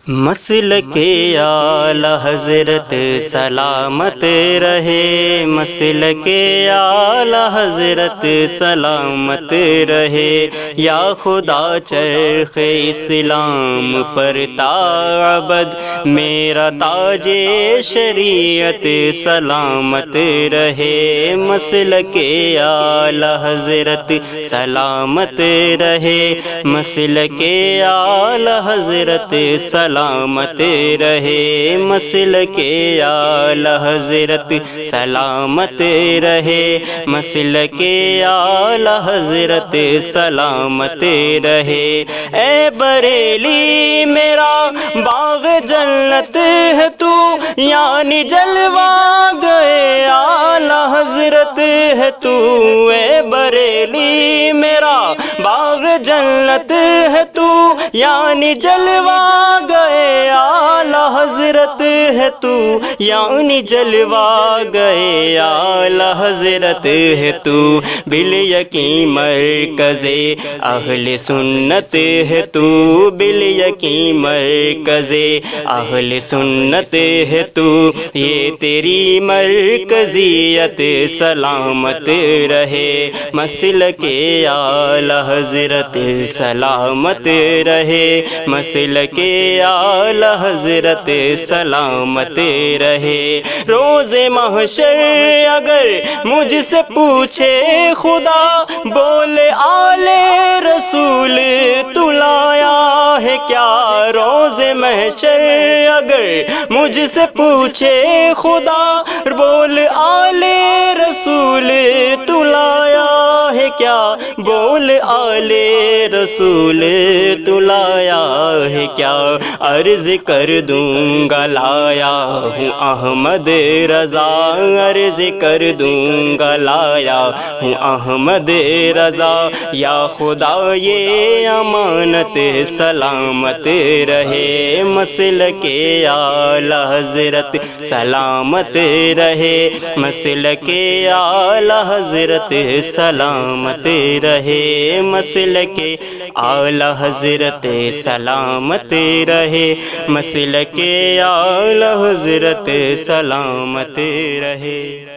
مسلک اعلی حضرت سلامت رہے، مسلک اعلی حضرت سلامت رہے، یا خدا چرخ اسلام پر تعبد میرا تاج شریعت سلامت رہے، مسلک اعلی حضرت سلامت رہے، مسلک اعلی حضرت سلامت رہے، مسلک اعلی حضرت سلامت رہے، مسلک اعلی حضرت سلامت رہے۔ اے بریلی میرا باغ جنت ہے تو، یعنی جلوہ گئے اعلی حضرت ہے تو، اے بریلی میرا باغ جنت ہے تو، یعنی جلوہ گئے اعلی حضرت ہے تو، یعنی جلوہ گئے اعلی حضرت ہے تو، بالیقین مرکز اہل سنت ہے تو، بالیقین مرکز اہل سنت ہے تو، یہ تیری مرکزیت سلامت رہے، مسلک اعلی حضرت سلامت رہے، مسلک اعلی حضرت سلامت رہے۔ روز محشر اگر مجھ سے پوچھے خدا، بول آل رسول تو لایا ہے کیا؟ روز محشر اگر مجھ سے پوچھے خدا، بول آل رسول تو لایا ہے کیا؟ بول آل رسول تو لایا ہے کیا؟ عرض کر دوں گا لایا ہوں احمد رضا، عرض کر دوں گا لایا ہوں احمد رضا، یا خدا یہ امانت سلامت رہے، مسلک اعلی حضرت سلامت رہے، مسلک اعلی حضرت سلامت رہے، مسلک اعلی حضرت سلامت رہے، مسلک اعلی حضرت سلامت رہے۔